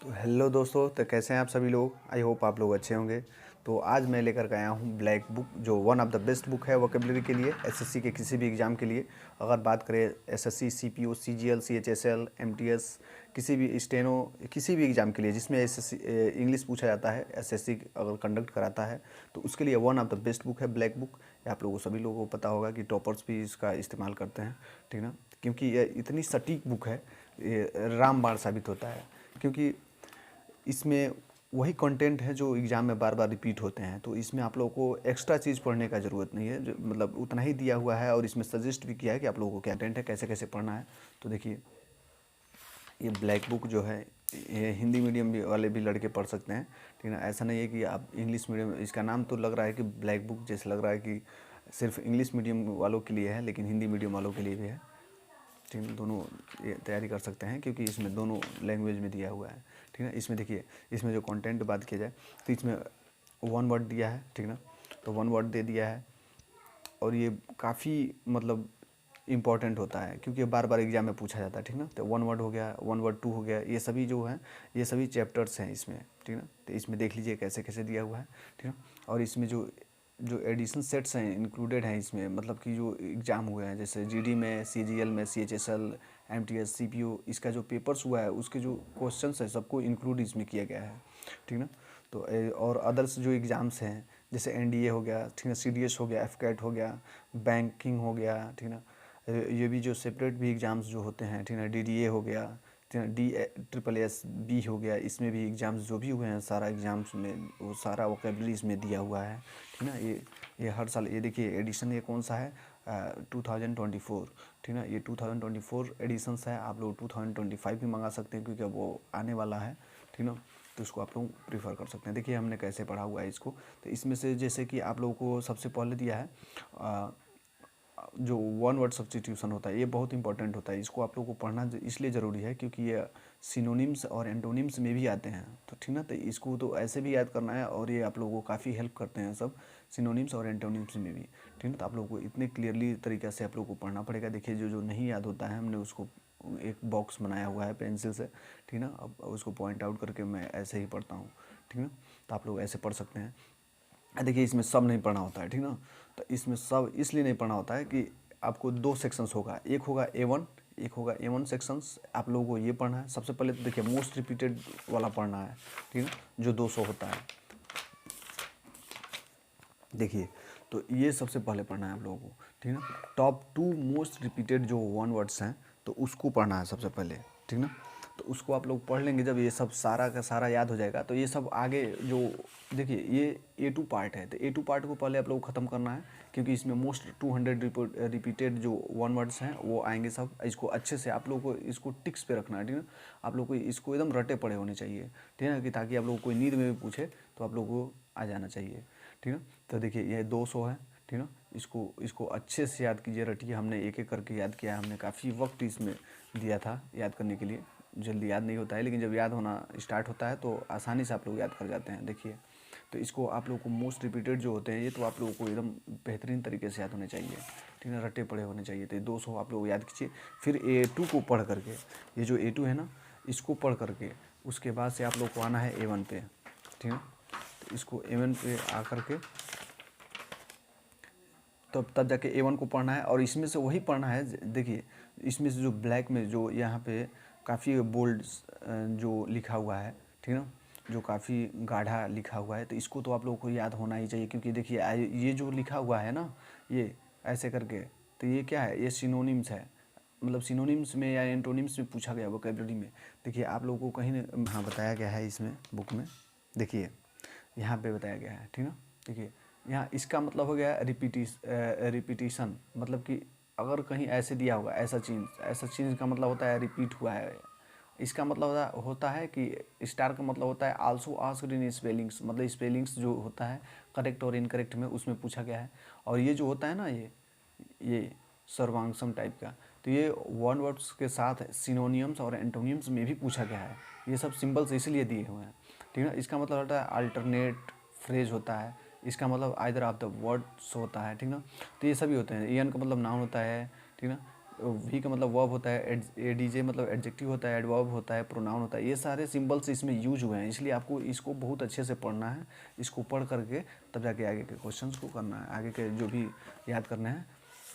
तो हेलो दोस्तों, तो कैसे हैं आप सभी लोग। आई होप आप लोग अच्छे होंगे। तो आज मैं लेकर के आया हूँ ब्लैक बुक, जो one of the best book है वोकेबलरी के लिए, एसएससी के किसी भी एग्ज़ाम के लिए। अगर बात करें SSC, CPO, CGL, CHSL, MTS, किसी भी स्टेनो, किसी भी एग्ज़ाम के लिए जिसमें एसएससी इंग्लिश पूछा जाता है, एसएससी अगर कंडक्ट कराता है तो उसके लिए one of the best book है ब्लैक बुक। आप लोगों सभी लोगों को पता होगा कि टॉपर्स भी इसका इस्तेमाल करते हैं, ठीक ना। क्योंकि ये इतनी सटीक बुक है, ये रामबाण साबित होता है। क्योंकि इसमें वही कंटेंट है जो एग्ज़ाम में बार बार रिपीट होते हैं, तो इसमें आप लोगों को एक्स्ट्रा चीज़ पढ़ने का ज़रूरत नहीं है, जो मतलब उतना ही दिया हुआ है। और इसमें सजेस्ट भी किया है कि आप लोगों को क्या कंटेंट है, कैसे कैसे पढ़ना है। तो देखिए, ये ब्लैक बुक जो है, ये हिंदी मीडियम भी वाले भी लड़के पढ़ सकते हैं, ठीक है ना। ऐसा नहीं है कि आप इंग्लिश मीडियम, इसका नाम तो लग रहा है कि ब्लैक बुक जैसे लग रहा है कि सिर्फ इंग्लिश मीडियम वालों के लिए है, लेकिन हिंदी मीडियम वालों के लिए भी है, ठीक है। दोनों ये तैयारी कर सकते हैं क्योंकि इसमें दोनों लैंग्वेज में दिया हुआ है, ठीक है। इसमें देखिए, इसमें जो कंटेंट बात किया जाए तो इसमें वन वर्ड दिया है, ठीक ना। तो वन वर्ड दे दिया है, और ये काफ़ी मतलब इम्पॉर्टेंट होता है क्योंकि बार बार एग्जाम में पूछा जाता है, ठीक ना। तो वन वर्ड हो गया, वन वर्ड टू हो गया, ये सभी जो हैं ये सभी चैप्टर्स हैं इसमें, ठीक ना। तो इसमें देख लीजिए कैसे कैसे दिया हुआ है, ठीक ना। और इसमें जो जो एडिशन सेट्स हैं इंक्लूडेड हैं इसमें, मतलब कि जो एग्ज़ाम हुए हैं जैसे जीडी में, सीजीएल में, सीएचएसएल, एमटीएस, सीपीओ, इसका जो पेपर्स हुआ है उसके जो क्वेश्चंस हैं सबको इंक्लूड इसमें किया गया है, ठीक ना। तो और अदर्स जो एग्ज़ाम्स हैं जैसे एनडीए हो गया, ठीक है, सीडीएस हो गया, एफकैट हो गया, बैंकिंग हो गया, ठीक ना। ये भी जो सेपरेट भी एग्ज़ाम्स जो होते हैं, ठीक है, डीडीए हो गया, ठीक है, डी ट्रिपल एस बी हो गया, इसमें भी एग्ज़ाम्स जो भी हुए हैं सारा एग्ज़ाम्स में वो सारा वोकेबलरी इसमें दिया हुआ है, ठीक ना। ये हर साल, ये देखिए एडिशन ये कौन सा है, 2024, ठीक ना। ये 2024 एडिशंस है। आप लोग 2025 भी मंगा सकते हैं क्योंकि अब वो आने वाला है, ठीक ना। तो इसको आप लोग प्रीफर कर सकते हैं। देखिए हमने कैसे पढ़ा हुआ है इसको। तो इसमें से जैसे कि आप लोगों को सबसे पहले दिया है जो वन वर्ड सब्स्टिट्यूशन होता है, ये बहुत इंपॉर्टेंट होता है। इसको आप लोगों को पढ़ना इसलिए ज़रूरी है क्योंकि ये सिनोनिम्स और एंटोनिम्स में भी आते हैं, तो ठीक ना। तो इसको तो ऐसे भी याद करना है और ये आप लोगों को काफ़ी हेल्प करते हैं सब सिनोनिम्स और एंटोनिम्स में भी, ठीक ना। तो आप लोगों को इतने क्लियरली तरीके से आप लोगों को पढ़ना पड़ेगा। देखिए जो जो नहीं याद होता है हमने उसको एक बॉक्स बनाया हुआ है पेंसिल से, ठीक ना। अब उसको पॉइंट आउट करके मैं ऐसे ही पढ़ता हूँ, ठीक ना। तो आप लोग ऐसे पढ़ सकते हैं। देखिए इसमें सब नहीं पढ़ना होता है, ठीक ना। तो इसमें सब इसलिए नहीं पढ़ना होता है कि आपको दो सेक्शंस होगा, एक होगा A1, एक होगा A1 सेक्शंस। आप लोगों को ये पढ़ना है सबसे पहले। तो देखिए मोस्ट रिपीटेड वाला पढ़ना है, ठीक है, जो 200 होता है। देखिए तो ये सबसे पहले पढ़ना है आप लोगों को, ठीक ना। टॉप 2 मोस्ट रिपीटेड जो वन वर्ड्स हैं तो उसको पढ़ना है सबसे पहले, ठीक ना। तो उसको आप लोग पढ़ लेंगे, जब ये सब सारा का सारा याद हो जाएगा तो ये सब आगे जो, देखिए ये A2 पार्ट है, तो A2 पार्ट को पहले आप लोग को ख़त्म करना है क्योंकि इसमें मोस्ट 200 रिपीटेड जो वन वर्ड्स हैं वो आएंगे सब। इसको अच्छे से आप लोग को इसको टिक्स पे रखना है, ठीक ना। आप लोग को इसको एकदम रटे पड़े होने चाहिए, ठीक है ना, कि ताकि आप लोग को कोई नींद में भी पूछे तो आप लोग को आ जाना चाहिए, ठीक है। तो देखिए ये 200 है, ठीक है ना। इसको इसको अच्छे से याद कीजिए, रटिए। हमने एक एक करके याद किया है, हमने काफ़ी वक्त इसमें दिया था याद करने के लिए। जल्दी याद नहीं होता है, लेकिन जब याद होना स्टार्ट होता है तो आसानी से आप लोग याद कर जाते हैं। देखिए तो इसको आप लोगों को मोस्ट रिपीटेड जो होते हैं ये तो आप लोगों को एकदम बेहतरीन तरीके से याद होने चाहिए, ठीक है, रटे पड़े होने चाहिए। तो 200 आप लोग याद कीजिए। फिर A2 को पढ़ करके, ये जो A2 है ना, इसको पढ़ करके उसके बाद से आप लोग को आना है A1 पे, ठीक है। तो इसको A1 पे आ करके तब जाके A1 को पढ़ना है, और इसमें से वही पढ़ना है। देखिए इसमें से जो ब्लैक में जो यहाँ पे काफ़ी बोल्ड जो लिखा हुआ है, ठीक है ना, जो काफ़ी गाढ़ा लिखा हुआ है, तो इसको तो आप लोगों को याद होना ही चाहिए। क्योंकि देखिए ये जो लिखा हुआ है ना, ये ऐसे करके, तो ये क्या है, ये सिनोनिम्स है। मतलब सिनोनिम्स में या एंटोनिम्स में पूछा गया वोकेबलरी में। देखिए आप लोगों को कहीं न हाँ बताया गया है इसमें बुक में, देखिए यहाँ पे बताया गया है, ठीक ना। देखिए यहाँ इसका मतलब हो गया रिपीटिशन, मतलब कि अगर कहीं ऐसे दिया होगा ऐसा चीज़ का मतलब होता है रिपीट हुआ है। इसका मतलब होता है कि स्टार का मतलब होता है आल्सो आस्क्ड इन स्पेलिंग्स, मतलब स्पेलिंग्स जो होता है करेक्ट और इनकरेक्ट में उसमें पूछा गया है। और ये जो होता है ना, ये सर्वांगसम टाइप का, तो ये वन वर्ड्स के साथ सिनोनियम्स और एंटोनियम्स में भी पूछा गया है। ये सब सिंबल्स इसलिए दिए हुए हैं, ठीक है ना। इसका मतलब होता है अल्टरनेट फ्रेज होता है, इसका मतलब आइदर ऑफ द वर्ड्स होता है, ठीक ना। तो ये सभी होते हैं। एन का मतलब नाउन होता है, ठीक ना। वी का मतलब वर्ब होता है, एडीजे मतलब एडजेक्टिव होता है, एडवर्ब होता है, प्रोनाउन होता है। ये सारे सिंबल्स इसमें यूज हुए हैं, इसलिए आपको इसको बहुत अच्छे से पढ़ना है। इसको पढ़ करके तब जाके आगे के क्वेश्चंस को करना है, आगे के जो भी याद करना है,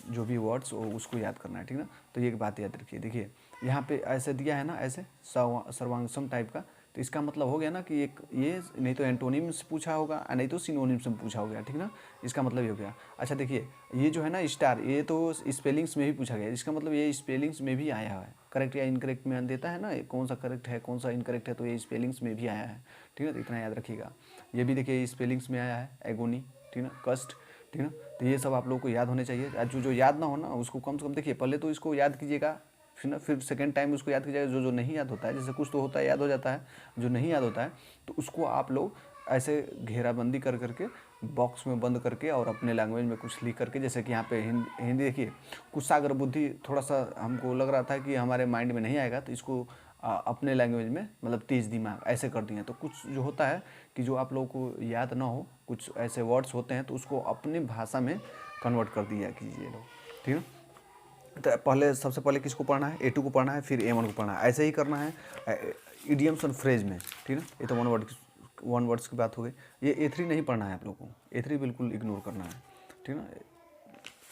जो भी वर्ड्स उसको याद करना है, ठीक ना। तो ये बात याद रखिए। देखिए यहाँ पे ऐसे दिया है ना, ऐसे सर्वांगसम टाइप का, तो इसका मतलब हो गया ना कि एक ये नहीं तो एंटोनिम से पूछा होगा, नहीं तो सिनोनिम से पूछा हो गया, ठीक ना। इसका मतलब ये हो गया। अच्छा देखिए ये जो है ना स्टार, ये तो स्पेलिंग्स में भी पूछा गया, इसका मतलब ये स्पेलिंग्स में भी आया है। करेक्ट या इनकरेक्ट में देता है ना, कौन सा करेक्ट है कौन सा इनकरेक्ट है, तो ये स्पेलिंग्स में भी आया है, ठीक है। तो इतना याद रखिएगा। ये भी देखिए स्पेलिंग्स में आया है, एगोनी, ठीक ना, कस्ट, ठीक ना। तो ये सब आप लोगों को याद होने चाहिए। जो याद ना हो ना उसको कम से कम देखिए, पहले तो इसको याद कीजिएगा, फिर सेकेंड टाइम उसको याद कीजिएगा। जो नहीं याद होता है, जैसे कुछ तो होता है याद हो जाता है, जो नहीं याद होता है तो उसको आप लोग ऐसे घेराबंदी कर करके बॉक्स में बंद करके और अपने लैंग्वेज में कुछ लिख करके, जैसे कि यहाँ पे हिंदी देखिए, गुस्सा अगर बुद्धि थोड़ा सा हमको लग रहा था कि हमारे माइंड में नहीं आएगा, तो इसको अपने लैंग्वेज में मतलब तेज दिमाग ऐसे कर दिए। तो कुछ जो होता है कि जो आप लोगों को याद ना हो, कुछ ऐसे वर्ड्स होते हैं तो उसको अपनी भाषा में कन्वर्ट कर दिया कीजिए लोग, ठीक है। तो पहले सबसे पहले किसको पढ़ना है, A2 को पढ़ना है, फिर A1 को पढ़ना है। ऐसे ही करना है इडियम्स और फ्रेज में, ठीक है। ये तो वन वर्ड्स की बात हो गई। ये A3 नहीं पढ़ना है आप लोगों को, A3 बिल्कुल इग्नोर करना है, ठीक है ना।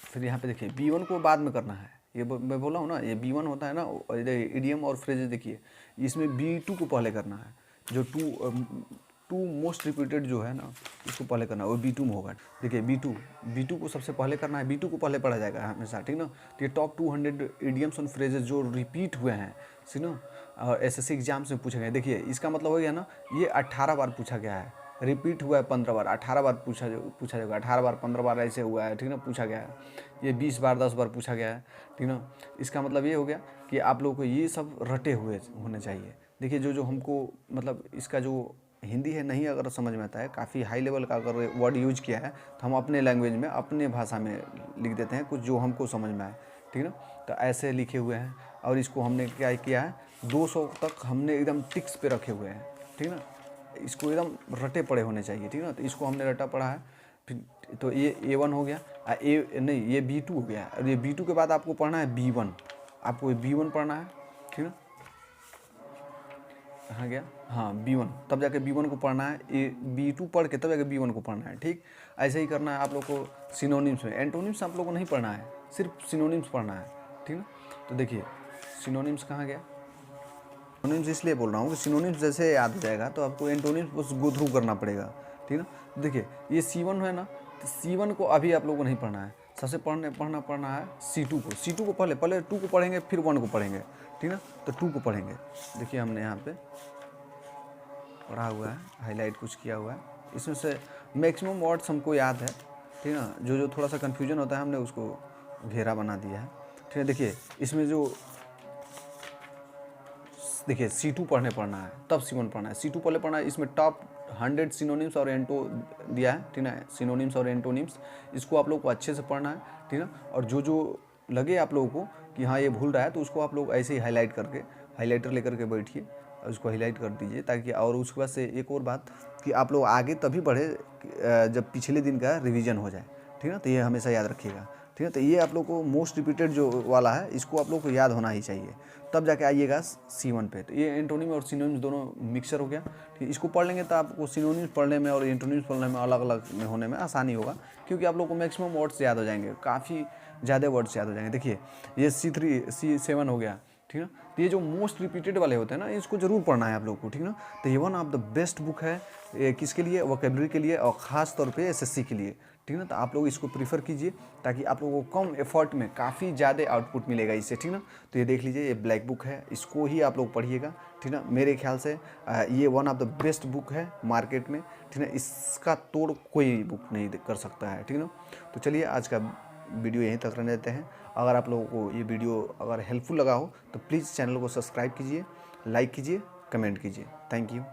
फिर यहाँ पे देखिए B1 को बाद में करना है। ये मैं बोला हूँ ना, ये B1 होता है ना, इडियम और फ्रेज देखिए, इसमें B2 को पहले करना है। जो टू मोस्ट रिपीटेड जो है ना, इसको पहले करना है, वो B2 में होगा। देखिए B2 को सबसे पहले करना है, B2 को पहले पढ़ा जाएगा हमेशा, ठीक ना। तो ये टॉप 200 इडियम्स एंड फ्रेजेस जो रिपीट हुए हैं, सुनो, और SSC एग्जाम्स में पूछे गए। देखिए इसका मतलब हो गया ना, ये 18 बार पूछा गया है, रिपीट हुआ है 15 बार, 18 बार पूछा जाएगा, 18 बार 15 बार ऐसे हुआ है, ठीक ना, पूछा गया है। ये 20 बार 10 बार पूछा गया है, ठीक ना। इसका मतलब ये हो गया कि आप लोगों को ये सब रटे हुए होने चाहिए। देखिए जो हमको मतलब इसका जो हिंदी है नहीं अगर समझ में आता है, काफ़ी हाई लेवल का अगर वर्ड यूज किया है, तो हम अपने लैंग्वेज में अपने भाषा में लिख देते हैं कुछ जो हमको समझ में आए, ठीक है ना। तो ऐसे लिखे हुए हैं, और इसको हमने क्या किया है, 200 तक हमने एकदम टिक्स पे रखे हुए हैं, ठीक ना। इसको एकदम रटे पड़े होने चाहिए, ठीक ना। तो इसको हमने रटा पड़ा है। फिर तो ये A1 हो गया, ये B2 हो गया, और ये B2 के बाद आपको पढ़ना है B1, आपको B1 पढ़ना है, ठीक ना। कहाँ गया, हाँ B1, तब जाके B1 को पढ़ना है। ये B2 पढ़ के तब जाके B1 को पढ़ना है, ठीक। ऐसे ही करना है आप लोग को सिनोनिम्स में। एंटोनिम्स आप लोग को नहीं पढ़ना है, सिर्फ सिनोनिम्स पढ़ना है, ठीक ना। तो देखिए सिनोनिम्स कहाँ गया, सिनोनिम्स इसलिए बोल रहा हूँ कि सिनोनिम्स जैसे याद हो जाएगा तो आपको एंटोनिम्स बस गो थ्रू करना पड़ेगा, ठीक ना। देखिए ये C1 है ना, तो C1 को अभी आप लोगों को नहीं पढ़ना है, सबसे पढ़ना है C2 को पहले 2 को पढ़ेंगे, फिर 1 को पढ़ेंगे, ठीक ना। तो 2 को पढ़ेंगे। देखिए हमने यहाँ पे पढ़ा हुआ है, हाईलाइट कुछ किया हुआ है, इसमें से मैक्सिमम वर्ड्स हमको याद है, ठीक है। जो थोड़ा सा कन्फ्यूजन होता है हमने उसको घेरा बना दिया है, ठीक है। देखिए इसमें जो देखिए C2 पढ़ना है, तब C1 पढ़ना है। C2 पहले पढ़ना है। इसमें टॉप 100 सिनोनिम्स और एंटो दिया है, ठीक है, सिनोनिम्स और एंटोनिम्स, इसको आप लोग को अच्छे से पढ़ना है, ठीक है। और जो लगे आप लोगों को कि हाँ ये भूल रहा है, तो उसको आप लोग ऐसे ही हाईलाइट करके, हाईलाइटर लेकर के बैठिए और उसको हाईलाइट कर दीजिए, ताकि। और उसके बाद से एक और बात कि आप लोग आगे तभी बढ़े जब पिछले दिन का रिविज़न हो जाए, ठीक है। तो ये हमेशा याद रखिएगा, ठीक है। तो ये आप लोग को मोस्ट रिपीटेड जो वाला है, इसको आप लोग को याद होना ही चाहिए, तब जाके आइएगा C1 पे। तो ये एंटोनिम और सिनोनिम्स दोनों मिक्सर हो गया, ठीक। इसको पढ़ लेंगे तो आपको सिनोनिम्स पढ़ने में और एंटोनिम्स पढ़ने में अलग अलग में होने में आसानी होगा, क्योंकि आप लोग को मैक्सिमम वर्ड्स याद हो जाएंगे, काफ़ी ज़्यादा वर्ड्स याद हो जाएंगे। देखिए ये C7 हो गया, ठीक है। तो ये जो मोस्ट रिपीटेड वाले होते हैं ना, इसको जरूर पढ़ना है आप लोग को, ठीक ना। तो ये one of the best book है, किसके लिए, वोकैबुलरी के लिए, और ख़ास तौर पे SSC के लिए, ठीक ना। तो आप लोग इसको प्रीफर कीजिए, ताकि आप लोगों को कम एफर्ट में काफ़ी ज़्यादा आउटपुट मिलेगा इससे, ठीक ना। तो ये देख लीजिए, ये ब्लैक बुक है, इसको ही आप लोग पढ़िएगा, ठीक ना। मेरे ख्याल से ये one of the best book है मार्केट में, ठीक ना। इसका तोड़ कोई बुक नहीं कर सकता है, ठीक ना। तो चलिए आज का वीडियो यहीं तक रहने देते हैं। अगर आप लोगों को ये वीडियो अगर हेल्पफुल लगा हो तो प्लीज़ चैनल को सब्सक्राइब कीजिए, लाइक कीजिए, कमेंट कीजिए। Thank you.